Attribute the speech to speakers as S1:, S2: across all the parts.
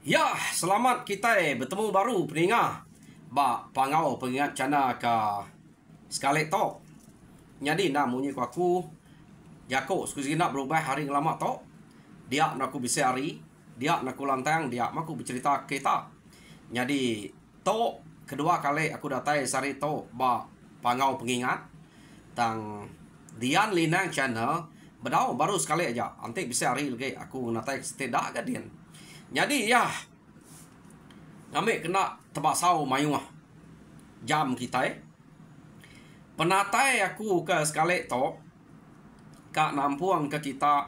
S1: Ya, selamat kita bertemu baru pendengar. Ba pangau pengingat cana ka sekali to. Jadi namanya ku aku Jako suku nak berubah hari lama to. Dia nak aku bisa hari, dia nak aku lantang, dia aku bercerita kita. Jadi to kedua kali aku datang sari to ba pangau pengingat tang Dian Linang channel bedau baru sekali aja. Nanti bisa hari lagi aku natai tidak ke Dian. Jadi ya kami kena terbasau mayuah jam kita penatai aku ke sekali to kak nampuang ke kita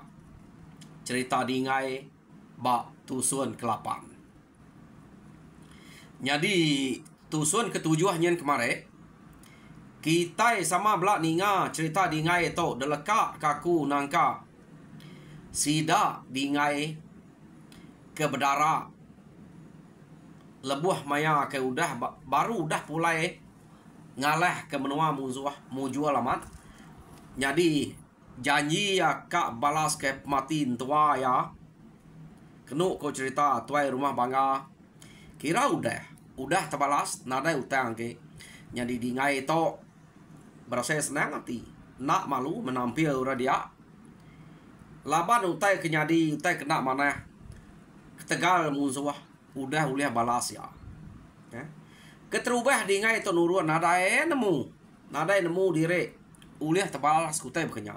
S1: cerita dingai bak tusun ke-8. Jadi tusun ketujuhnya kemarin kita sama belak ninga cerita dingai to deleka kaku nangka sida dingai ke bedara lebuh maya ke udah baru udah pulai ngalah ke menua mujual amat. Jadi janji ya kak balas ke matin tua ya kenu ko cerita tuai rumah bangga kira udah terbalas nada utang ke. Jadi dingai to berasa senang hati nak malu menampil ura dia laban utai kenyadi utai kena mana ketegal musuh udah uliah balas ya. Keterubah dingai to nuruan nadai nemu dire uliah terbalas kutai bekenya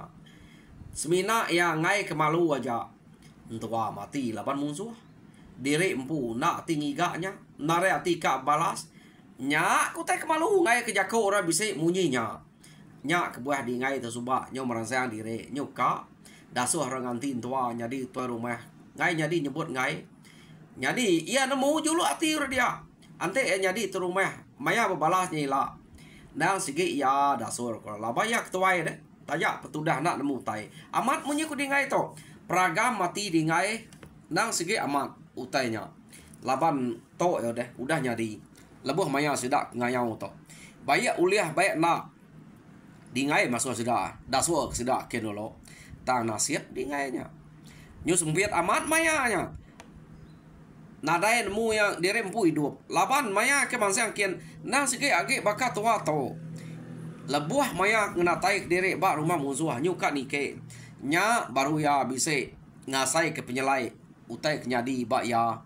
S1: semina ya ngai kemalu aja entua mati laban musuh dire empu nak tinggi gaknya nare atika balas nya kutai kemalu ngai kejako ora bisa munyinya nya kebuah dingai to suba nyo merangsang dire nyuka dasuh orang antin tua jadi tua rumah ngai jadi nyebut ngai. Jadi ia nemu julu ati dia. Ante jadi tu rumah maya babalasnya ila. Nang sigi ya dasur kalau labayak tuai deh. Tanya petudah nak nemu tai. Amat munyi ku dingai to. Pragam mati dingai nang sigi amat utainya. Laban to ya deh udah nyadi. Lebuh maya sidak ngayau to. Bayak uliah bayak nak dingai masuk sidak. Dasur sidak kenolo. Tang nasib dingainya. Nyus mpiat amat mayanya. Nadai nemu yang dirempu hidup. Laban maya ke mansang kian nang sigi agi bakat tua to. Lebuah maya ngenatai diri bak rumah musuh nyuka nike. Nya baru ya bisa ngasai ke penyelai. Utai kenyadi bak ya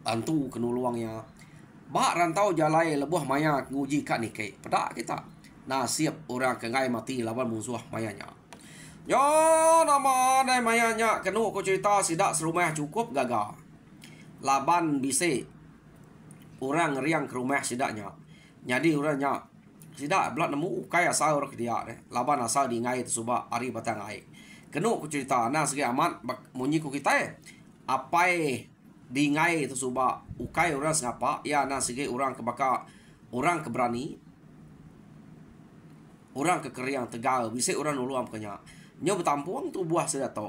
S1: antu kenuluangnya. Bak rantau jalai lebuah maya nguji kat nike. Pedak kita. Nasib orang kengai mati lawan musuh mayanya. Yo nama dai mayanya kenu ko cerita sidak serumah cukup gagal. Laban bisa orang ngeriang ke rumah sidaknya. Jadi orangnya sidak belak nemu ukai asal orang dia deh. Laban asal di ngai tu subak hari batang ngai. Kenu ku cerita nah segi amat munyi ku kita apai di ngai tu subak ukai orang sengapa ya nah segi orang kebaka orang keberani orang kekeriang tegal bisa orang nuluam kenya. Nyo betampuang tu buah sedak to.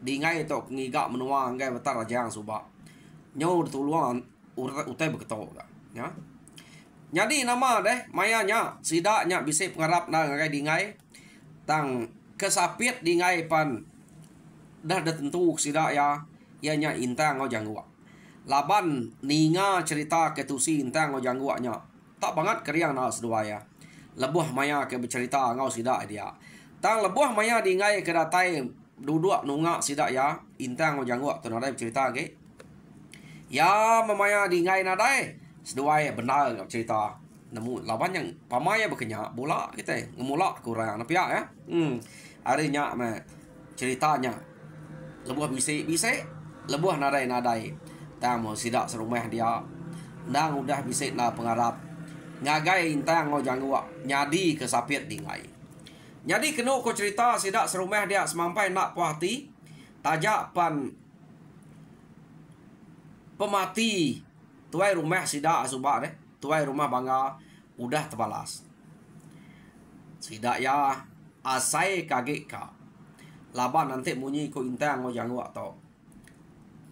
S1: Di ngai to ngigak menua ngai betar rajang subak. Nyo tuluan utai beketok ya. Jadi nama deh mayanya sidaknya bisa pengarap na ngai dingai tang kesapit dingai pan dah tentu sidak ya ianya intang ngau janggua. Laban ninga cerita ketusi intang ngau jangguanya tak banget keriang na sedua ya. Lebuh maya ke bercerita ngau sidak dia. Tang lebuh maya dingai kedatai duduk nunga sidak ya intang ngau janggua tu nadai bercerita ke. Ya memaya dingai nadai seduai benar cerita nemu lawan yang pamaya berkenya bola kita ngemula kurang napia ya. Harinya me ceritanya lebuh bisa lebuh nadai tamu sidak serumah dia nang udah bisa na pengarap ngagai intang ngo jangwa nyadi kesapit dingai. Jadi kenu ko cerita sidak serumah dia semampai nak puhati tajak pan pemati tuai rumah sidak asubak deh tuai rumah bangga udah terbalas sidak ya asai kaget ka laban nanti munyi ko intang ngo jangwa to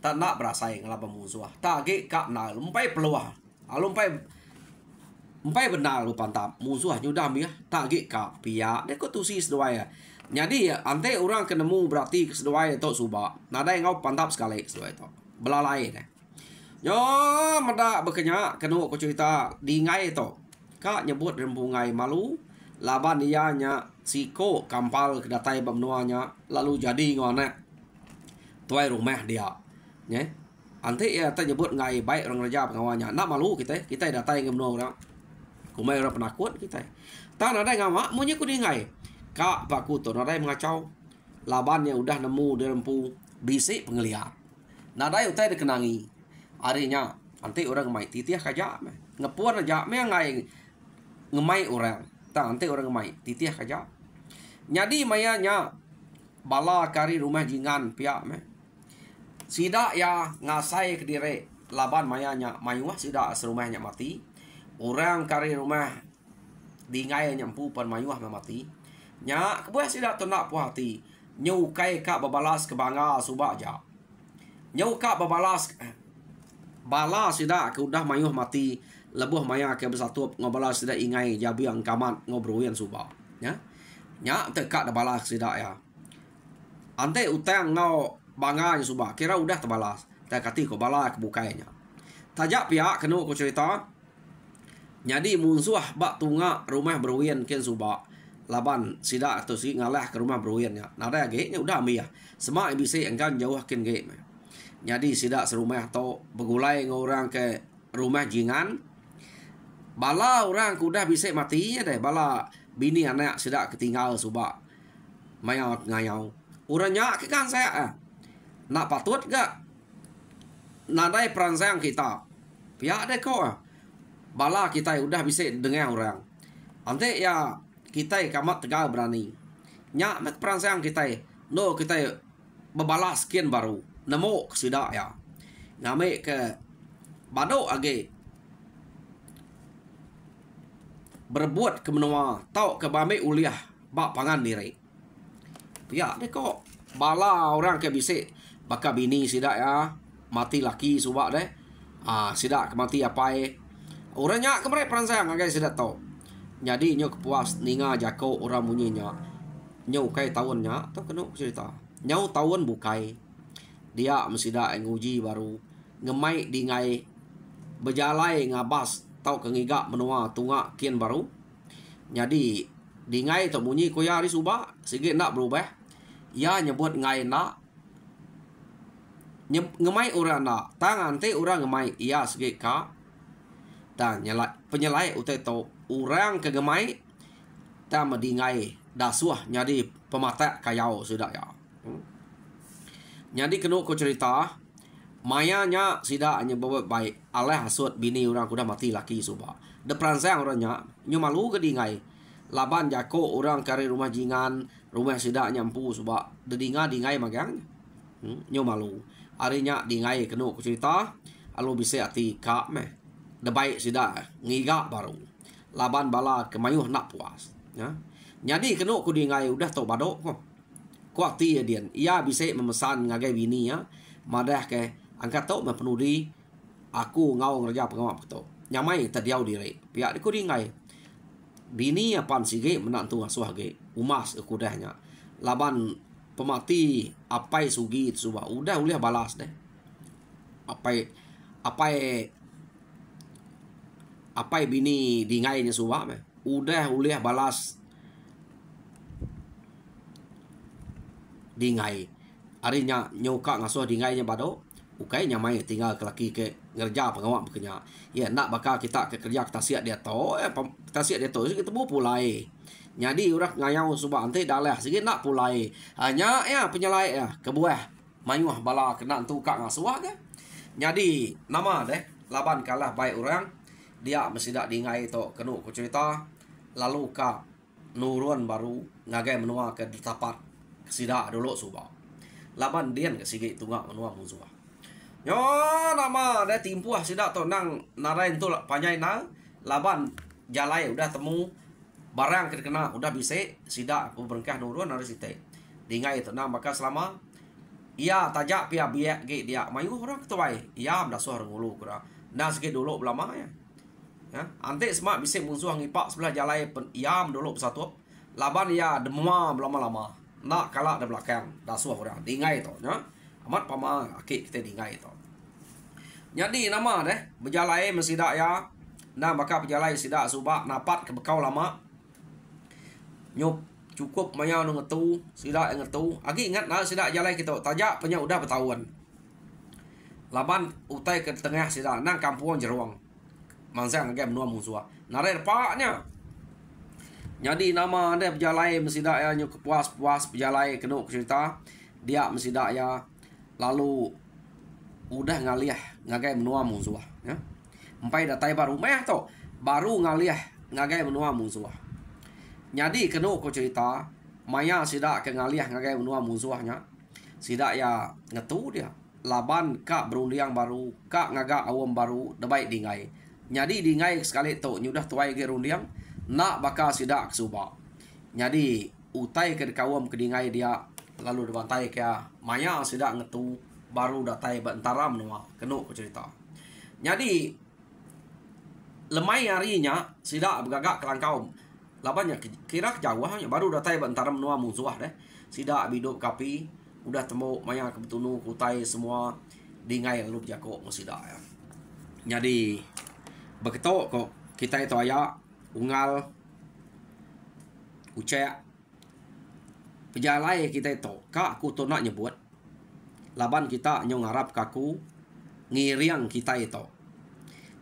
S1: tak nak berasai ngelaban musuh tak ge ka na lumpai peluah lumpai benar lu pantap musuh nyudah mi tak ge ka pia de ko tusi seduai ya. Jadi ante orang kenemu berarti keseduai to subak nadai ngau pantap sekali seduai to belalai deh. Nyo mada bekenya kenu ko cerita di ngai to. Ka nyebut rempu ngai malu laban dia nya siko kampal kedatai bamnuanya lalu jadi ngone tuai rumah dia. Nye. Ante ya ta nyebut ngai baik orang raja pengawalnya. Nak malu kita datai ngemno orang. Kumai orang penakut kita. Ta nadai ngama munyi ku di ngai. Ka baku to nadai mengacau. Laban yang udah nemu di rempu bisik pengeliat. Nadai utai dikenangi. Arinya nanti orang ngemai titiah kaja ngepuan aja me ngai ngemai orang tak nanti orang ngemai titiah kaja nyadi mayanya bala kari rumah jingan pihak me sida ya ngasai ke dire laban mayanya mayuah sida serumahnya mati orang kari rumah dingai nyampu pan mayuah mati nya kebuah sida tonak puah hati nyukai kak babalas ke bangga subak aja nyuka babalas bala sida ke udah mayuh mati lebuh maya ke bersatu ngobalas sida ingai jabi ang kamat ngobroyan suba ya nya teka da balas sida ya ante utang ngau banganya suba kira udah terbalas takati ko bala ke bukainya tajak pihak kenu ko cerita nyadi munsuah bak tunga rumah berwian ken suba laban sida atau si ngalah ke rumah berwian nya nada ge nya udah amia semak bisa engkan jauh ken ge jadi sida serumah atau begulai ngorang ke rumah jingan bala orang kudah bisa matinya deh bala bini anak sida ketinggal subak mayau ngayau uranya kan saya nak patut gak nadai peransang kita pihak deh kok bala kita udah bisa dengar orang ante ya kita kamat tegal berani nyak met peransang kita no kita bebalas kian baru nemo sida ya ngame ke bado age berbuat kemenua tau ke bame uliah bak pangan diri ya deh kok bala orang ke bisik baka bini sida ya mati laki subak deh sida kemati apa orangnya kemare peransang age sida tau jadi nyo kepuas ninga jako orang munyinya nyo kai tahunnya tau kena cerita nyo tahun bukai dia mesida nguji baru ngemai di ngai berjalai ngabas tau kengiga menua tunga kian baru jadi di ngai to bunyi koya ri suba sige nak berubah ya nyebut ngai nak ngemai orang nak tangan te orang ngemai iya sige ka dan nyelai penyelai utai to orang ke gemai ta di ngai dasuah jadi pemata kayau sudah ya jadi kena ko cerita mayanya sida hanya bawa baik aleh hasut bini orang kuda mati laki suba de peransang orangnya nyu malu ke dingai laban jako orang kari rumah jingan rumah sida nyampu suba de dingai magang nyu malu arinya dingai kena ko cerita alu bisa ati ka meh de baik sida ngiga baru laban bala kemayuh nak puas ya jadi kena ko dingai udah tau badok kok kuat dia dian ia bisa memesan ngagai bini ya madah ke angkat tau mepenudi aku ngau ngerja pengawal betul nyamai terdiau diri pihak diku dingai bini apan sige menantu asuh ge umas ekudahnya laban pemati apai sugi suba udah uliah balas deh apai bini dingainya suba meh udah uliah balas dingai arinya nyoka ngasuh dingainya bado ukai nyamai tinggal ke laki ke ngerja pengawak bekenya ya nak bakal kita ke kerja kita siap dia to kita siap dia to kita bu pulai jadi urak ngayau suba ante dalah sikit nak pulai hanya ya penyelai ya kebuah mayuah bala kena tuka ngasuh ke jadi nama deh laban kalah baik orang dia mesti dak dingai to kenu ku cerita lalu ka nurun baru ngagai menua ke tapat sida dulu suba laban dian ke sige tunga menua musuh yo nama ada timpuah sida to nang narain tu panjai na laban jalai udah temu barang kena udah bisa sida aku berkah nurun harus site dingai to nang maka selama ia tajak pia biak ge dia mayu orang ketuai ia dah suar ngulu kura nas ge dulu belama ya ante semak bisa musuh ngipak sebelah jalai iam dulu bersatu laban ia demam lama-lama nak kalah di belakang dah suah orang dingai to nya amat pama akik kita dingai to Jadi nama deh berjalai mesidak ya. Nah bakal berjalai sidak subak napat ke bekau lama. Nyup cukup maya nu ngetu, sidak ngetu. Agi ingat nah sidak jalai kita tajak punya udah bertahun. Laban utai ke tengah sidak nang kampung jeruang. Mansang ngagem menua musuh. Nare paknya. Jadi nama anda berjalai mesidak ya nyuk puas-puas berjalai kena cerita. Dia mesidak ya lalu udah ngaliah ngagai menua musuh ya. Empai datai baru meh to baru ngaliah ngagai menua musuh. Jadi kena ko cerita maya sidak ke ngaliah ngagai menua musuhnya. Sidak ya ngetu dia. Laban kak berundiang baru, kak ngaga awam baru debai dingai. Jadi dingai sekali to nyudah tuai ge rundiang nak bakal sidak subak. Jadi utai ke kawam ke dingai dia lalu dibantai ke maya sidak ngetu baru datai bantara menua kena ko cerita. Jadi lemai harinya sidak bergagak kelangkau. Labannya kira jauhnya baru datai bantara menua musuh deh. Sidak bidup kapi udah temu maya kebetunu kutai semua dingai lalu jako ngesidak ya. Jadi begitu kok kita itu aya unggal ucek pejalai kita itu kak aku tu nak nyebut laban kita nyong harap kaku ngiriang kita itu.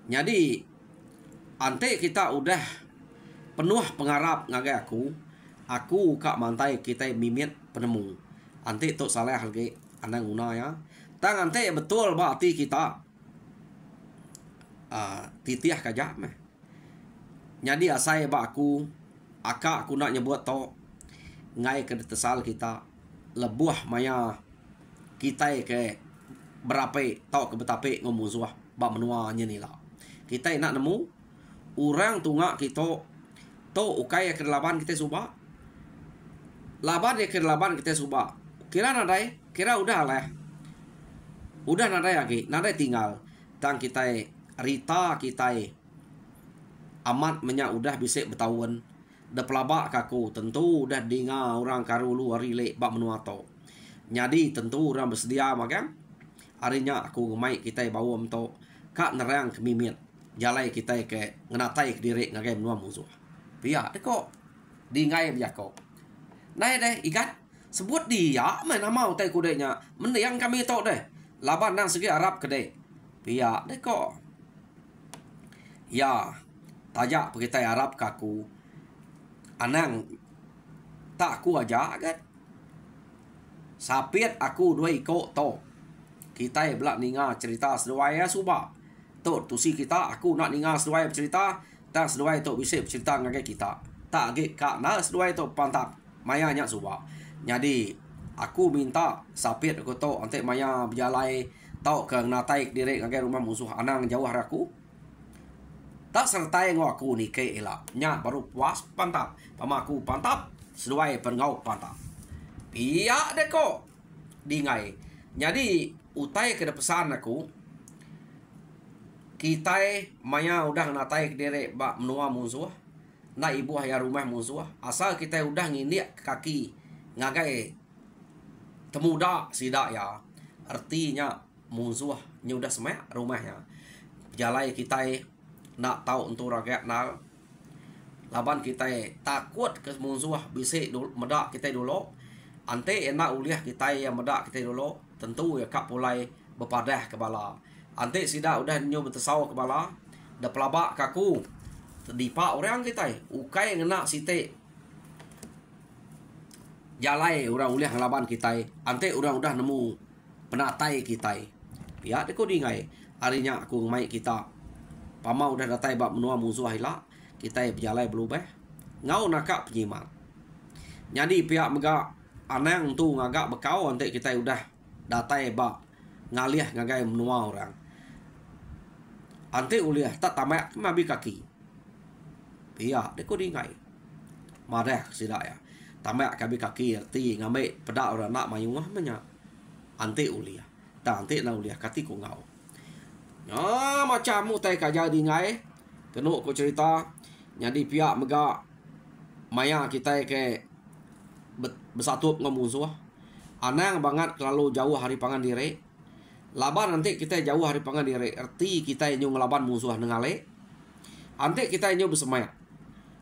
S1: Jadi ante kita udah penuh pengharap ngagai aku kak mantai kita mimit penemu ante tu salah lagi anang guna ya tang ante betul berarti kita titiah kajak meh. Jadi asai ba aku nak nyebut to ngai ke tesal kita lebuah maya kita ke berape tau ke betape ngomong suah ba menua nya ni lah. Kita nak nemu orang tunga kita to ukai ke laban kita suba. Laban ke laban kita suba. Kira nadai, kira udah lah. Udah nadai lagi, nadai tinggal. Tang kita Rita kita amat menyak udah bisa bertahun. Da pelabak kaku tentu udah dengar orang karu lu rile bak menua to. Jadi tentu orang bersedia makan. Harinya aku ngemai kita bawa to kak nerang kemimit. Jalai kita ke ngenatai ke diri ngagai menua musuh. Biar deh kok dingai biar kok. Nah deh ikat sebut dia mana mau tai kudenya. Mending kami to deh. Laban nang segi Arab kedai. Biar deh kok. Ya, tajak kita Arab kaku. Anang tak aku aja kan. Sapit aku dua ikut to. Kita belak ninga cerita seduai suba. To tusi kita aku nak ninga seduai cerita. Tak seduai to bisa cerita ngagai kita. Tak age kak na seduai to pantap. Maya nya suba. Jadi aku minta sapit aku to ante maya berjalai tau ke natai direk ngagai rumah musuh anang jauh aku. Tak sertai ngau aku ni ke elak. Nya baru puas pantap. Pamaku pantap. Seduai pengau pantap. Pihak deh kok. Dingai. Jadi utai ke pesan aku. Kita maya udah natai direk bak menua musuh. Na ibu haya rumah musuh. Asal kita udah ngindik kaki. Ngagai temuda sidak ya. Artinya musuh. Nya udah semak rumahnya. Jalai kita nak tahu untuk rakyat nak laban kita takut ke musuh bisa medak kita dulu ante enak uliah kita yang medak kita dulu tentu ya kak pulai berpadah ke bala ante sida udah nyo betesau ke bala da pelabak kaku dipak orang kita ukai ngena site jalai orang uliah laban kita ante orang udah nemu penatai kita ya deko dingai harinya aku ngemai kita pama udah datai bab menua musuh hila kita berjalai berubah ngau nakak penyimak. Jadi pihak mega anang tu ngagak bekau ante kita udah datai bab ngaliah ngagai menua orang. Ante uliah tak tamak mabi kaki. Pihak deko dingai. Marah sida ya. Tamak kabi kaki arti ngamai pedak orang nak mayungah menya. Ante uliah. Tak ante na uliah kati ku ngau. Ya macam mutai kaja dingai. Kena aku cerita. Jadi pihak mega maya kita ke bersatu dengan musuh. Anang banget terlalu jauh hari pangan diri. Laban nanti kita jauh hari pangan dire. Erti kita inyo ngelaban musuh nengale. Ante kita inyo bersemayat.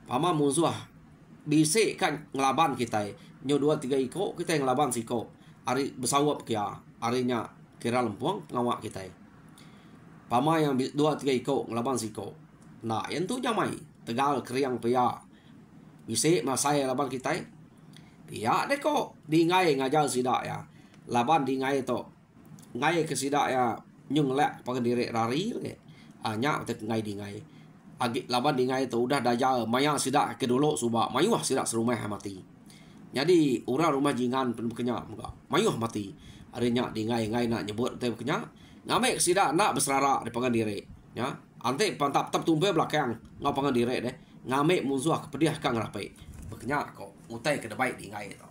S1: Pama musuh bisik kan ngelaban kita. Nyo 2-3 iko kita yang ngelaban siko. Hari bersawap kia. Harinya kira lempuang ngawak kita. Pama yang 2-3 iko ngelaban siko. Nah, yang tu jamai. Tegal keriang pia. Bisik masai laban kita. Pia deh kok. Di ngai ngajar sidak ya. Laban di ngai to. Ngai ke sidak ya. Nyung lek pangan direk rari. Nyak te ngai di ngai. Agi laban di ngai tu udah dajal. Maya sidak ke dulu subak. Mayuah sidak serumah mati. Jadi orang rumah jingan pun berkenyak muka. Mayuah mati. Adanya di ngai nak nyebut te berkenyak. Ngamek sidak nak berserarak di pangan direk. Ya. Ante pantap tumpe belakang. Ngau pangan direk deh. Ngamek musuh kepediah kang rapai. Berkenyak kok. Utai ke debai di ngai tu.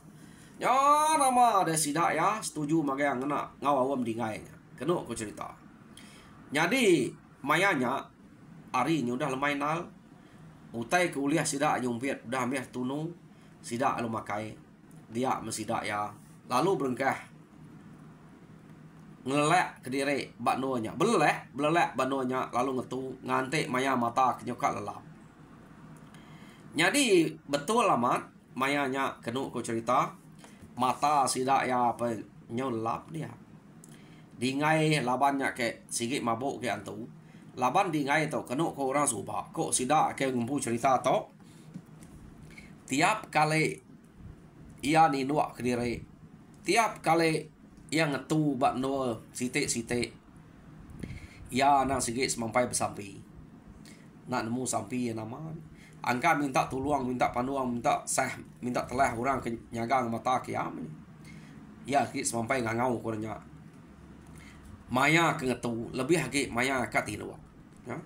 S1: Ya nama ada sidak ya. Setuju magai yang kena ngau awam di ngai. Kena aku cerita. Jadi mayanya hari ini udah lemai nal. Utai kuliah sidak nyumpit. Udah ambil tunu. Sidak lu makai. Dia mesidak ya. Lalu berengkah. Ngelek ke diri baknonya. Belek baknonya. Lalu ngetu. Ngantik maya mata kenyokat lelap. Jadi betul amat. Mayanya kena aku cerita. Mata sidak ya apa. Nyolap dia. Dingai labannya ke sigit mabuk ke antu. Laban dingai tu kena ko orang subak. Kok sidak ke ngumpu cerita tu. Tiap kali ia ni nuak ke diri. Tiap kali ia ngetu bakno sitik-sitik. Ia nak sigit semampai bersampi. Nak nemu sampi yang nama. Angka minta tolong, minta panduan, minta sah, minta telah orang ke nyagang mata kiam. Ya sigit semampai ngangau kurangnya. Maya ke ngetu. Lebih lagi maya kat tinuak. Ya.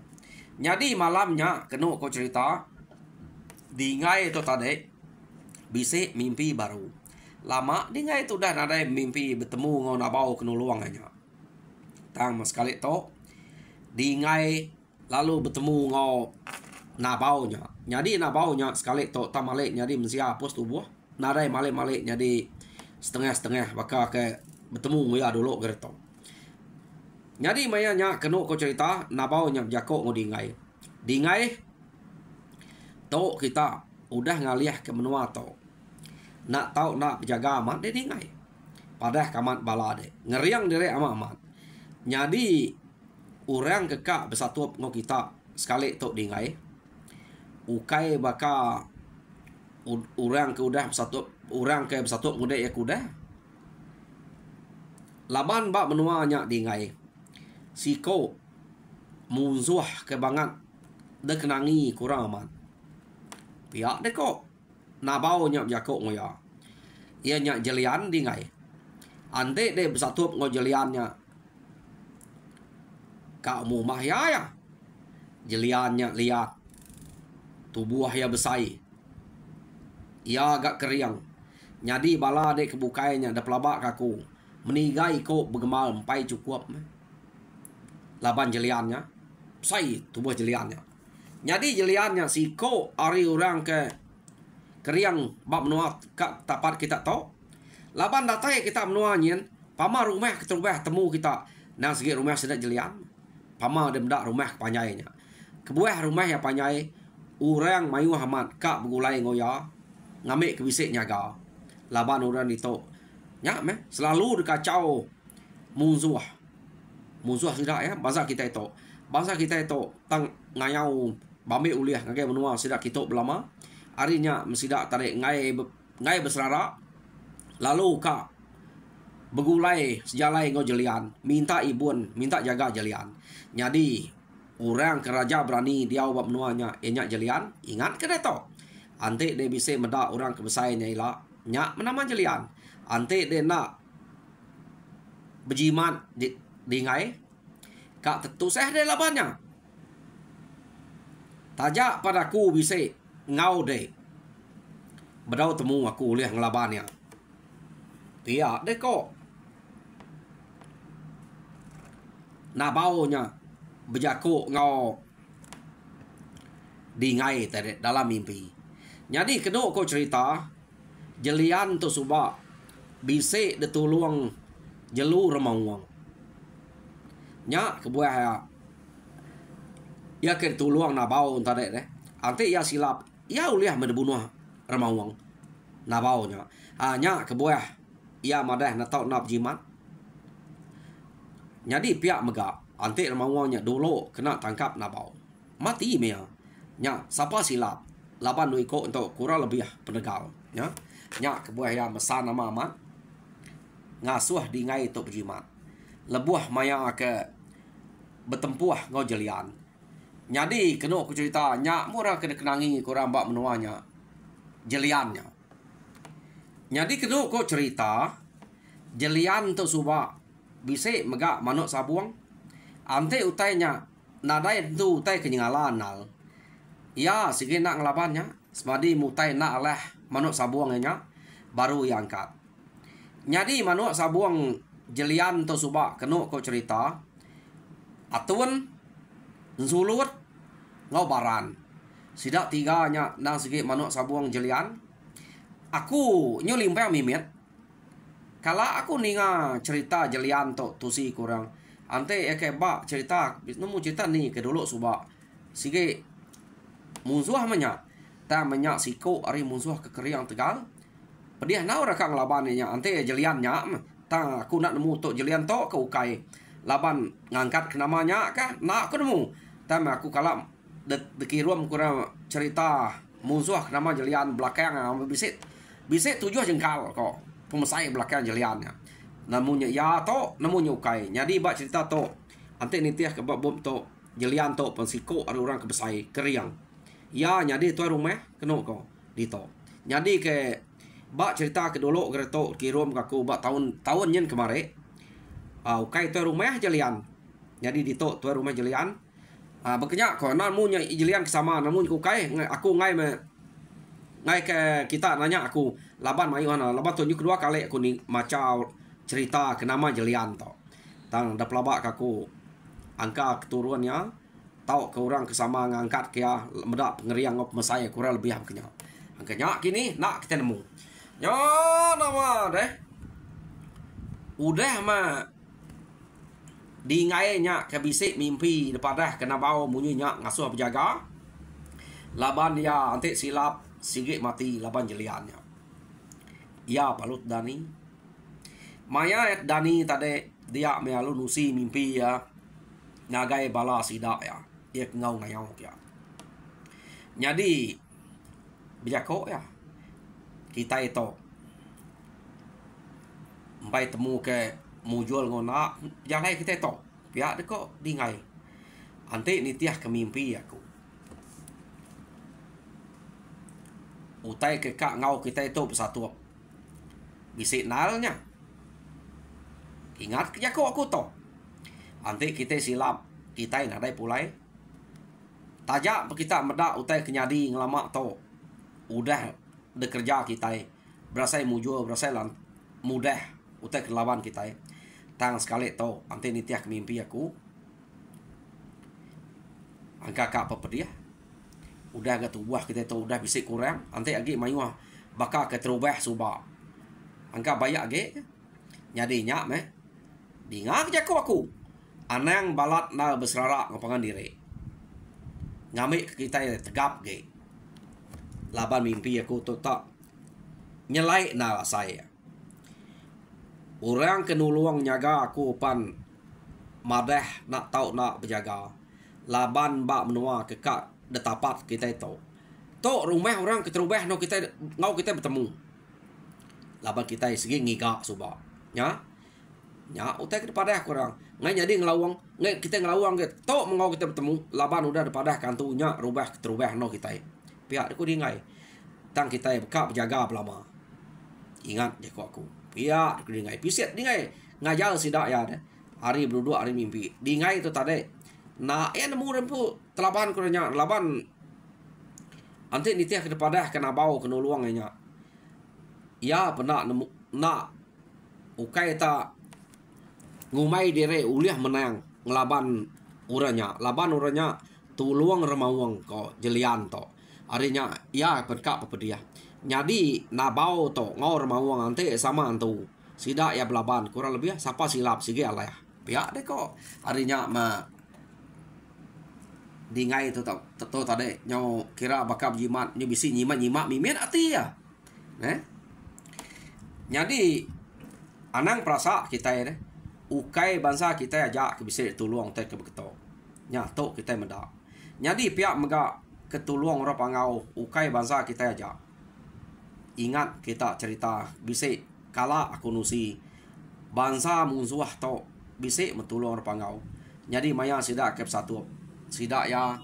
S1: Jadi malamnya kena ko cerita. Dingai itu tadi bisik mimpi baru. Lama dingai itu dah ada mimpi bertemu ngau nabau kena luang aja. Tang sekali to dingai lalu bertemu ngau nabaunya. Jadi nabaunya sekali to tamalik jadi mesti hapus tubuh. Narai malik-malik jadi setengah-setengah bakal ke bertemu ya dulu gerto. Jadi mayanya kena ko cerita nabaunya jakok ngau dingai. Dingai to kita udah ngaliah ke menua to. Nak tahu nak jaga amat dia dingai. Padah kamat bala de. Ngeriang dire amat. Jadi orang kekak bersatu ngo kita sekali to dingai. Ukai baka orang ke udah bersatu orang ke bersatu muda ya kuda. Laban bak menuanya dingai. Siko musuh ke banget de kenangi kurang amat. Pihak deh kok. Nabau nyak jakok ngoya. Ia nyak jelian dingai. Ante deh bersatu ngo jeliannya. Kak mu mah ya. Jeliannya lihat. Tubuh ya besai. Ia agak keriang. Jadi bala dek kebukainya da pelabak kaku. Menigai kok bergemal empai cukup. Laban jeliannya. Besai tubuh jeliannya. Jadi jeliannya si ko ari orang ke keriang bab menua kat tapat kita to. Laban datai kita menua nyen, pama rumah ketubah temu kita. Nang segi rumah sedak jelian. Pama ada mendak rumah panjainya. Kebuah rumah yang panjai orang mayu hamat kak begulai ngoya ngambil kebisik nyaga. Laban orang dito. Nyak meh selalu dikacau musuh. Musuh sudah ya bahasa kita itu. Bahasa kita itu tang ngayau bambe uliah ngagai menua sidak kita belama. Harinya mesidak tarik ngai berserarak. Lalu kak begulai sejalai ngo jelian. Minta ibun, minta jaga jelian. Jadi orang keraja berani dia ubah menuanya nyak jelian. Ingat ke to. Ante dia bisa medak orang kebesainya ila nyak menama jelian. Ante dia nak berjimat di ngai. Kak tentu saya dia labannya. Tajak padaku bisa ngau deh. Bedau temu aku lihat ngelabannya. Tiap deh kok. Nabaunya berjakuk ngau dingai tadi dalam mimpi. Jadi kedua kau cerita jelian tu subak bisa ditolong jelu remawang. nya kebuah ya ke tuluang na bau tade deh ante ya silap ya uliah menbunuh remawang na bau nya nya kebuah ya madah na tau nap jimat jadi pihak mega ante remawangnya dulu kena tangkap na bau mati mea nya siapa silap laban nu iko untuk kurang lebih penegal nya kebuah ya mesan nama amat ngasuh di ngai tok jimat lebuah maya ke bertempuh ngau jelian. Jadi kena aku cerita nyak murah kena kenangi korang bak menuanya jeliannya. Jadi kena aku cerita jelian tu subak bisik megak manuk sabuang. Ante utainya nadai tu utai kenyngalan nal. Ya sige nak ngelabannya semadi mutai nak lah manuk sabuangnya baru yang angkat. Jadi manuk sabuang jelian tu subak kena aku cerita atun zulut ngau baran sidak tiganya nang segi manuk sabuang jelian aku nyulimpang mimit kala aku ninga cerita jelian to tusi kurang ante eke ba cerita nemu cerita ni ke dulu suba sigi musuh menya ta menya siko ari musuh ke keriang tegal pedih na ora kang laban nya ante jelian nya ta aku nak nemu to jelian to ke ukai laban ngangkat ke namanya kah nak aku nemu tam aku kala dekirum kurang cerita musuh nama jelian belakang bisik 7 jengkal kok pemesai belakang jeliannya namunnya ya to namunnya ukai jadi bak cerita to ante nitiah ke bom to jelian to pensiko ada orang kebesai keriang ya jadi tu rumah kena ko dito jadi ke bak cerita ke dulu gereto kirum aku bak tahun nyen kemarin ukai tu rumah jelian jadi dito tu rumah jelian berkenyak ko namunnya jelian kesama namun ukai aku ngai ke kita nanya aku laban mai mana laban tunjuk kedua kali aku ni macam cerita ke nama jelian to tang da pelabak aku angka keturunannya tahu ke orang kesama ngangkat kia medak pengeriang ngop mesaya kurang lebih berkenyak angkanya kini nak kita nemu ya nama deh udah mah di ngainya ke bisik mimpi depadah kena bau munyinya ngasuh berjaga laban dia antik silap sigit mati laban jeliannya ya palut Dani maya Dani tadi dia mealu nusi mimpi ya nagai bala sidak ya ia ngau ngayau ya jadi bijako ya kita itu sampai temu ke mujul ngona jangan kita to pihak deko dingai ante nitiah ke mimpi aku utai ke kak ngau kita itu bersatu bisik nalnya ingat kerja aku to ante kita silap kita nadai pulai tajak kita medak utai kenyadi ngelama to udah bekerja kita berasa mujul berasa mudah utai kelawan kita tang sekali to ante nitiah ke mimpi aku angka kak apa dia udah agak tubuh kita tu udah bisik kurang ante agi mayuah bakal ke terubah suba angka bayak age nyadinya meh dingak jako aku anang balat na besrara ngapangan diri ngamik kita tegap ge laban mimpi aku tu tak nyelai na saya orang kenuluang nyaga aku pan madah nak tahu nak berjaga laban bak menua kekak detapat kita itu tok rumah orang keterubah no kita ngau kita bertemu laban kita segi ngigak suba nya utai kepada kurang ngai jadi ngelawang ngai kita ngelawang ke tok mengau kita bertemu laban udah depada kantunya rubah keterubah no kita pihak aku dingai tang kita bekak berjaga lama ingat je aku pihak aku dingai piset dingai ngajal sidak ya deh hari berdua hari mimpi dingai itu tadi na nemu rempu telaban kurangnya laban ante nitiah kepada kena bau kena luangnya ya pernah nemu nak ukai ta ngumai dire uliah menang ngelaban laban uranya tuluang remawang ko jelian to arinya ya perkak apa dia jadi na bau to ngau remawang ante sama antu sidak ya belaban kurang lebih siapa silap sige alah Pihak deh kok harinya di ngai tu tadi nyau kira bakal jimat ni bisi nyimak mimin ati ya. Jadi anang perasa kita ya ukai bangsa kita aja ke bisa tolong teh ke begitu. Nyato kita meda. Jadi pihak mega ketulung orang pangau ukai bangsa kita aja. Ingat kita cerita bisa kala aku nusi bangsa musuh to bisa metulung orang pangau. Jadi maya sidak kep satu sidak ya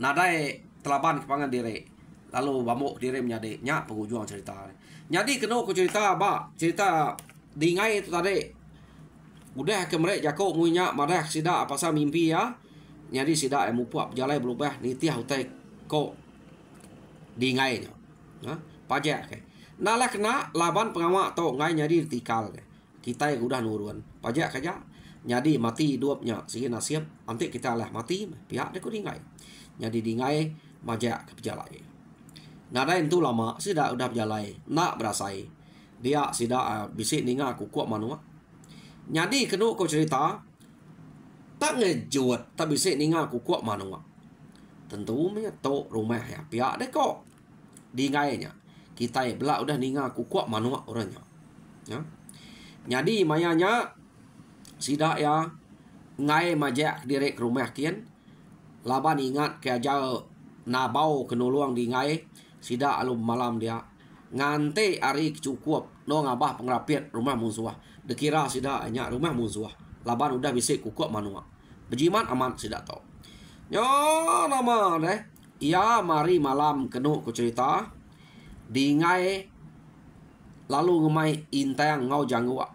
S1: nadai telaban kepangan diri lalu bamuk diri menjadi nyak penghujung cerita. Jadi kena aku cerita cerita dingai itu tadi udah ke mereka jako munya madah sidak pasal mimpi ya. Jadi sidak yang mupuak berjalan berubah nitiah utai ko dingai nya. Pajak ke. Nalah kena laban pengamak to ngai jadi tikal ke. Kita yang udah nurun. Pajak aja. Jadi mati hidupnya sih nasib nanti kita lah mati pihak dia ku dingai. Jadi dingai majak ke berjalan. Nada itu lama sidak udah berjalan nak berasai. Dia sidak bisik ninga kukuak manua. Jadi kena ku cerita tak ngejut tak bisik ninga kukuak manua. Tentu punya to rumah ya pihak dia kok dingainya. Kita belak udah ninga kukuak manua orangnya. Ya. Jadi mayanya sidak ya ngai majak direk rumah kian laban ingat ke ajal nabau kenuluang di ngai sidak alum malam dia ngante ari cukup no ngabah pengrapiat rumah musuh dekira sidak nya rumah musuh laban udah bisik kukuak manua bejiman aman sidak tau nyo nama deh ia mari malam kenu ku cerita di ngai lalu ngemai intang ngau jangwa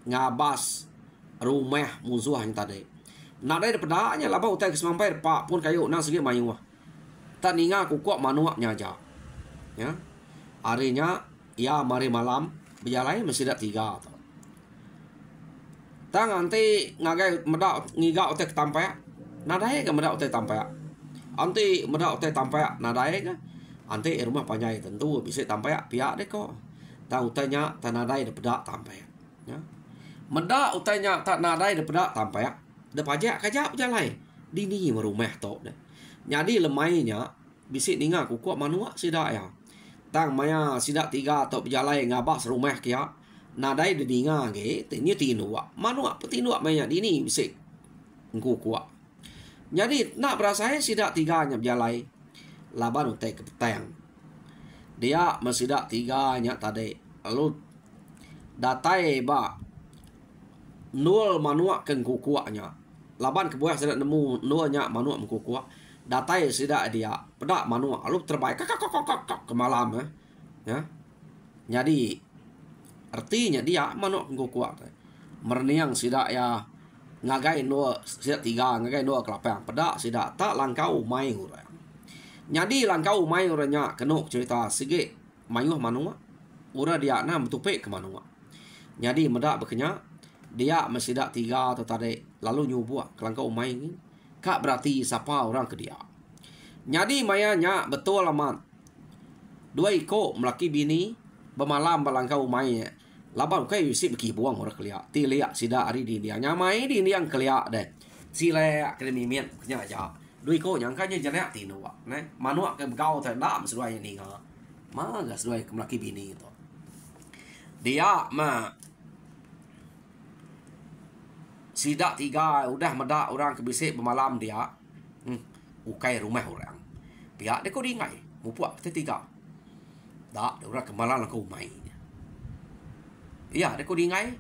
S1: ngabas rumah musuh yang tadi. Nak dari pedanya lah bau tak kesemampai pak pun kayu nang segi mayu. Tak ninga kukuak manuaknya aja. Ya. Harinya ya mari malam berjalan mesti dak 3 tu. Tang nanti ngagai medak ngiga otek tampai. Nadai ke medak otek tampai. Anti medak otek tampai nadai ke. Anti rumah panjai tentu bisa tampai pihak deh kok. Tang utanya tanadai de pedak tampai. Ya. Medak utanya tak nadai de pedak tampai. De pajak kajak berjalan. Dini merumah tok deh. Jadi lemainya bisik ninga kukuak manuak sidak ya. Tang maya sidak 3 tok berjalan ngabas rumah kia. Nadai de ninga ge tenya tinua. Manuak petinua maya dini bisik kukuak. Jadi nak berasa sidak 3 nya berjalan. Laban utai ke petang. Dia mesidak 3 nya tadi. Lalu datai nul manuak ke kukuaknya. Laban ke buah sidak nemu nulnya manuak mengkukuak. Datai sidak dia pedak manuak. Lalu terbaik ke malam ya. Jadi artinya dia manuak mengkukuak. Merniang sidak ya ngagai nul sidak 3 ngagai nul kelapang. Pedak sidak tak langkau mai urang. Jadi langkau mai urangnya kenuk cerita sige mayuh manuak. Ura dia na metupik ke manuak. Jadi medak berkenyak dia mesidak 3 atau tadi lalu nyubuak kelangkau umai ini kak berarti siapa orang ke dia. Jadi mayanya betul amat 2 iko melaki bini bermalam balangkau umai laban kai wisip beki buang orang kelia ti liak sidak hari di dia nyamai di yang kelia deh si leak ke mimian kenya aja 2 iko nyangkanya jenak tinua ne manuak ke begau tak sesuai ni ha mah gak sesuai ke melaki bini itu dia mah sidak 3 udah medak orang kebisik bermalam dia. Ukai rumah orang. Pihak dia kau dingai. Mupuak kita 3. Tak, dia orang kemalan lah kau main. Iya, dia kau dingai.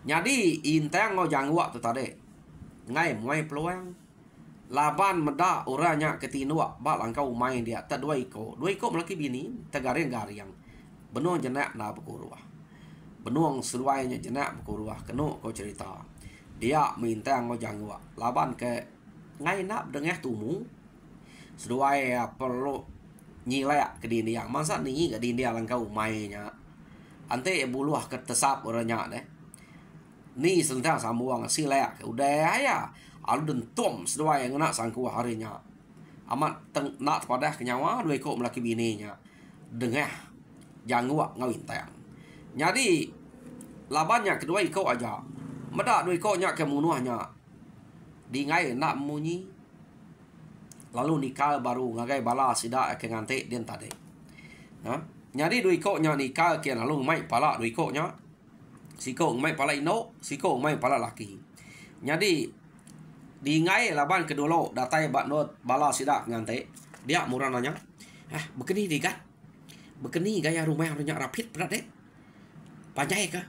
S1: Jadi intang ngau jangwak tu tadi. Ngai muai peluang. Laban medak orangnya ketinua bak langkau main dia. Tak 2 iko. 2 iko melaki bini. Tergaring-garing. Benuang jenak na berkuruah. Benuang seluainya jenak berkuruah. Kenuk kau cerita. Dia minta ngo jangwa laban ke ngai nak dengah tumu seduai perlu nyilai ke dia masa ni ke dia langkau mainnya ante buluah ketesap orangnya deh ni sentang samuang silek udah ya alu dentum seduai ngena sangku harinya amat nak pada kenyawa 2 kok melaki bininya dengah jangwa ngawintang jadi labannya kedua ikau aja Meda dui ko nya ke munuahnya. Di ngai nak munyi. Lalu nikah baru ngagai bala sida ke ngante den tade. Ha? Nyadi dui ko nya nikah ke lalu mai pala dui ko nya. Siko mai pala ino, siko mai pala laki. Nyadi di ngai laban kedolo datai bat not bala sida ngante. Dia murah nanya. Begini di kan? Begini gaya rumah nya rapid berat deh. Panjai kah?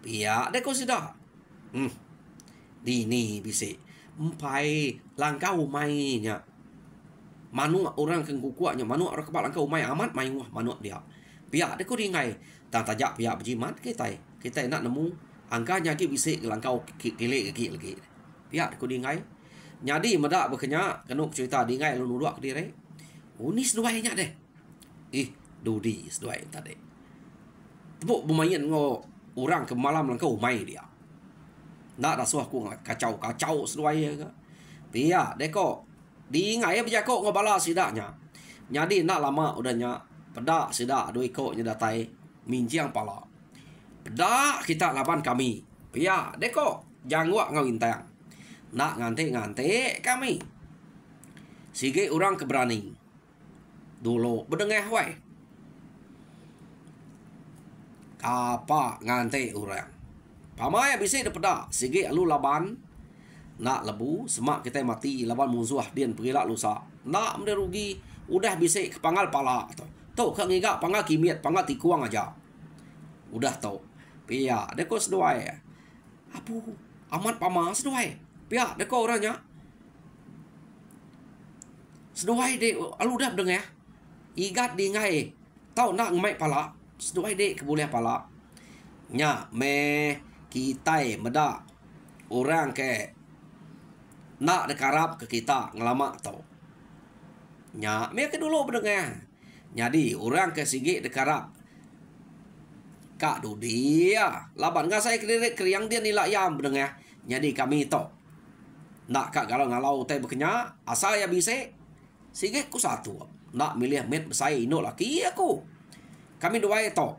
S1: Pia deh kau sida. Dini bisa empai langkau mainnya manu orang kengkukuaknya manu orang kepala langkau main amat main wah manu dia pihak dia kau ringai tak tajak pihak berjimat kita nak nemu angkanya ki bisa langkau kilik lagi pihak dia kau ringai nyadi medak berkenya kenuk cerita ringai lu nuduak ke diri unis duainya deh dudi seduai tadi tepuk bermain ngo orang ke malam langkau main dia nak rasuah ku kacau seduai ke pia deko di ngai berjako ngobala sidaknya nyadi nak lama udahnya pedak sidak doi ko nya datai minjiang pala pedak kita laban kami pia deko jangwa ngawin tayang nak ngante kami sige orang keberani dulu bedengeh wai apa ngante orang pamaya bisa dapeda sige alu laban nak lebu semak kita mati laban musuh dian pergilah lusa nak mende rugi udah bisa kepangal pala tau kak ngiga pangal kimiat pangal tikuang aja udah tau pia deko seduai apu amat pama seduai pia deko orangnya seduai de alu dah dengar igat di ngai tau nak ngai pala seduai de keboleh pala nya me kita meda orang ke nak dekarap ke kita ngelama tau nya me ke dulu berdengar nyadi orang ke sigi dekarap kak dudia laban nggak saya kriang dia nilai yam berdengar nyadi kami tau nak kak galau teh berkenya asal ya bisa sigi ku satu nak milih met saya ino laki aku kami dua itu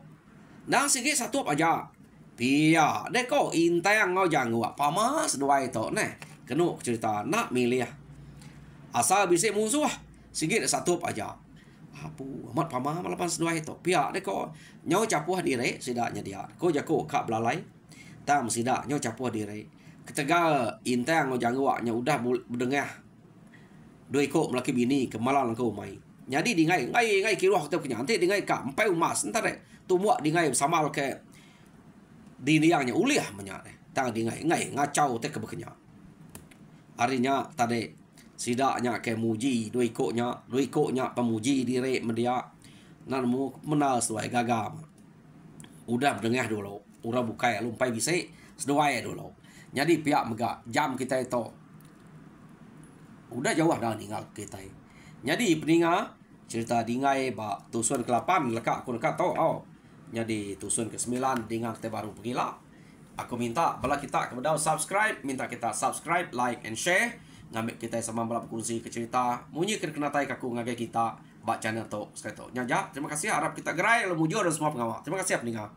S1: nang sigi satu aja pia deko intang ngau jangwa pamas dua itu neh kenuk cerita nak milih asal bisa musuh sigit satu aja apu amat pama malapan sedua itu pia deko nyau capuh diri sidaknya dia ko jako kak belalai tam sidak nyau capuh diri ketegal intang ngau jangwa nya udah berdengar dua ko melaki bini kemalang kau mai jadi di ngai kiruah teu kenyante di ngai ka empai umas entar tumuak di ngai samal ke di niangnya uliah menyare tang di ngai ngacau teh kebekenya harinya tadi sidaknya ke muji doi ko nya pemuji diri media nan mu menal sesuai gagam udah berdengar dulu ura bukai lumpai bisa seduai dulu jadi pihak mega jam kita itu udah jauh dah ninggal kita jadi peninga cerita dingai ba tusun ke-8 lekak aku dekat tau jadi tusun ke-9 dengan kita baru pergilah aku minta bala kita kepada subscribe minta kita subscribe like and share ngambil kita sama bala berkongsi ke cerita munyi kena tai kaku ngagai kita bak channel to sekali to nyaja terima kasih harap kita gerai lo mujur dan semua pengawal terima kasih peninga